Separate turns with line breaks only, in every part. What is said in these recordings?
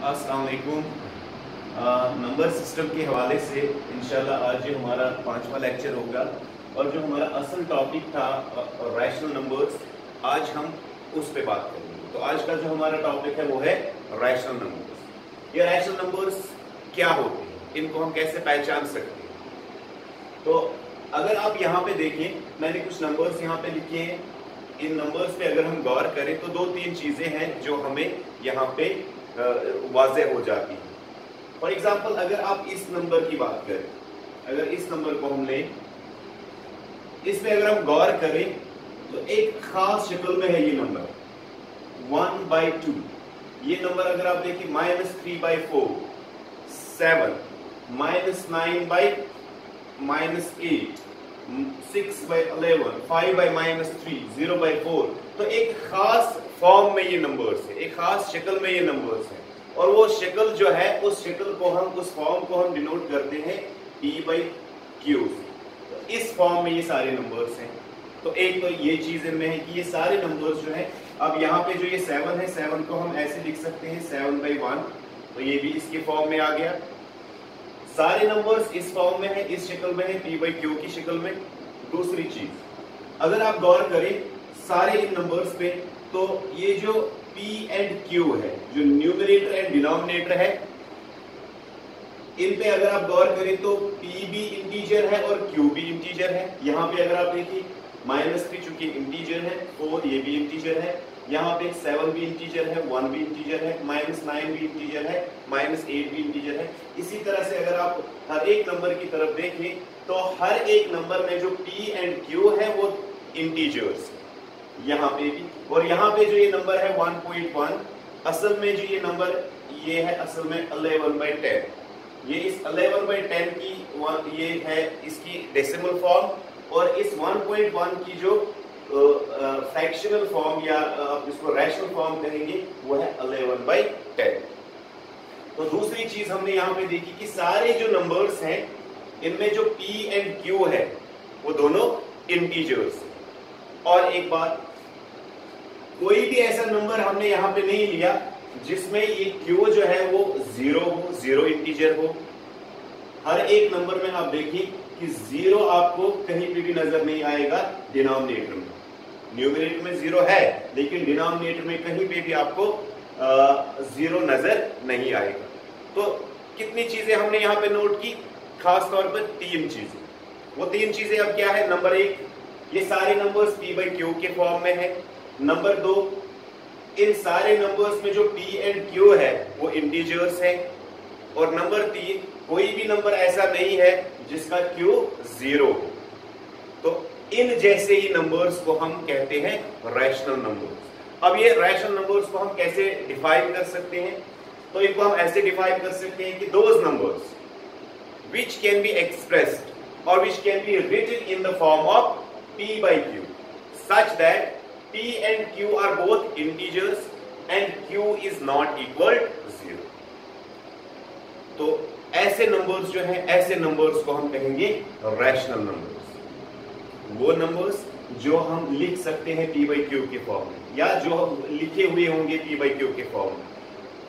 अस्सलाम वालेकुम। Number system के हवाले से इंशाल्लाह आज जो हमारा 5वां लेक्चर होगा और जो हमारा असल टॉपिक था रैशनल नंबर्स, आज हम उस पे बात करेंगे। तो आज का जो हमारा टॉपिक है वो है रैशनल नंबर्स। ये रैशनल नंबर्स क्या होते हैं, इनको हम कैसे पहचान सकते हैं। तो अगर आप यहाँ पे देखें, मैंने कुछ नंबर्स यहाँ पे लिखे हैं। इन नंबर्स पे अगर हम गौर करें तो दो तीन चीजें हैं जो हमें यहाँ पे वाज़ेह हो जाती है। फॉर एग्जाम्पल, अगर आप इस नंबर की बात करें, अगर इस नंबर को हम लें, इसमें अगर हम गौर करें तो एक खास शक्ल में है ये नंबर 1/2। ये नंबर अगर आप देखिए -3/4, 7, -9/-8, 6/11, 5/-3, 0/4। तो एक खास फॉर्म में ये नंबर्स है, एक खास शक्ल में ये नंबर्स है, और वो शक्ल जो है उस शक्ल को हम, उस फॉर्म को हम डिनोट करते हैं P/Q। तो इस फॉर्म में ये सारे नंबर्स हैं। तो एक तो ये चीज इनमें है कि ये सारे नंबर्स जो है, अब यहाँ पे जो ये 7 है, 7 को हम ऐसे लिख सकते हैं 7/1। तो ये भी इसके फॉर्म में आ गया। सारे नंबर्स इस फॉर्म में है, इस शक्ल में है, P/Q की शक्ल में। दूसरी चीज, अगर आप गौर करें सारे इन नंबर्स पे, तो ये जो P एंड Q है, जो न्यूमरेटर एंड डिनोमिनेटर है, इन पे अगर आप गौर करें तो P भी इंटीजर है और Q भी इंटीजर है। यहाँ पे अगर आप देखिए -3 चूंकि इंटीजर है, 4 ये भी इंटीजर है, यहाँ पे 7 भी इंटीजर है, 1 भी इंटीजर है, -9 भी इंटीजर है, -8 भी इंटीजर है। इसी तरह से अगर आप हर एक नंबर की तरफ देखें तो हर एक नंबर में जो P एंड Q है वो इंटीजर्स है, यहाँ पे भी। और यहाँ पे जो ये नंबर है 1.1, असल में जो ये नंबर ये है असल में 11/10। ये इस 11/10 की ये है इसकी डेसिमल फॉर्म, और इस 1.1 की जो फ्रैक्शनल फॉर्म या आप इसको रैशनल फॉर्म कहेंगे वो है 11/10। तो दूसरी चीज हमने यहाँ पे देखी कि सारे जो नंबर्स हैं इनमें जो P एंड Q है वो दोनों इंटीजर्स हैं। और एक बात, कोई भी ऐसा नंबर हमने यहाँ पे नहीं लिया जिसमें ये Q जो है वो 0 हो, 0 इंटीजर हो। हर एक नंबर में आप देखिए कि 0 आपको कहीं पे भी नजर नहीं आएगा डिनोमिनेटर में। न्यूमरेटर में 0 है, लेकिन डिनोमिनेटर में कहीं पे भी आपको 0 नजर नहीं आएगा। तो कितनी चीजें हमने यहाँ पे नोट की, खास तौर पर 3 चीजें। वो 3 चीजें अब क्या है? नंबर 1, ये सारे नंबर्स P/Q के फॉर्म में है। नंबर 2, इन सारे नंबर्स में जो P एंड Q है वो इंटीजर्स है। और नंबर 3, कोई भी नंबर ऐसा नहीं है जिसका Q 0 हो। तो इन जैसे ही नंबर्स को हम कहते हैं रैशनल नंबर्स। अब ये रैशनल नंबर्स को हम कैसे डिफाइन कर सकते हैं? तो इनको हम ऐसे डिफाइन कर सकते हैं कि those numbers which can be expressed or which can be written in the form of P/Q such that P and Q are both integers and Q is not equal to 0। तो ऐसे numbers जो हैं, ऐसे numbers को हम कहेंगे rational numbers. वो numbers जो हम लिख सकते हैं P/Q के फॉर्म में, या जो लिखे हुए होंगे P/Q के फॉर्म में।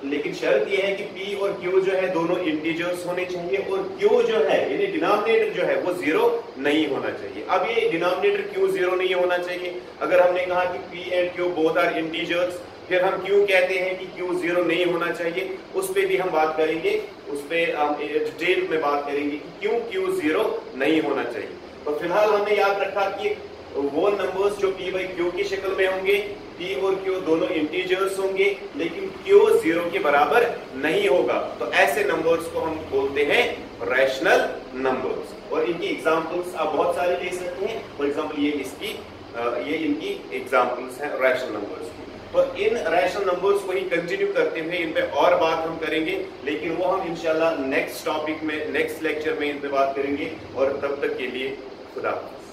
लेकिन शर्त यह है कि P और Q जो है दोनों इंटीजर्स होने चाहिए, और Q जो है यानी डिनोमिनेटर जो है वो 0 नहीं होना चाहिए। अब ये डिनोमिनेटर Q 0 नहीं होना चाहिए। अगर हमने कहा कि P and Q both are integers, फिर हम क्यों कहते हैं कि Q 0 नहीं होना चाहिए, उस पर भी हम बात करेंगे, उस पर हम डिटेल में बात करेंगे कि क्यों Q 0 नहीं होना चाहिए। तो फिलहाल हमने याद रखा कि वो नंबर्स जो P/Q की शक्ल में होंगे, P और Q दोनों इंटीजर्स होंगे, लेकिन Q 0 के बराबर नहीं होगा। तो ऐसे नंबर्स को हम बोलते हैं रैशनल नंबर्स। और इनकी एग्जांपल्स आप बहुत सारे ले सकते हैं। फॉर एग्जांपल ये इनकी एग्जांपल्स हैं रैशनल नंबर्स की। तो इन रैशनल नंबर्स को ही कंटिन्यू करते हुए इन पे और बात हम करेंगे, लेकिन वो हम इंशाल्लाह नेक्स्ट टॉपिक में, नेक्स्ट लेक्चर में इन पे बात करेंगे। और तब तक के लिए खुदा हाफिज़।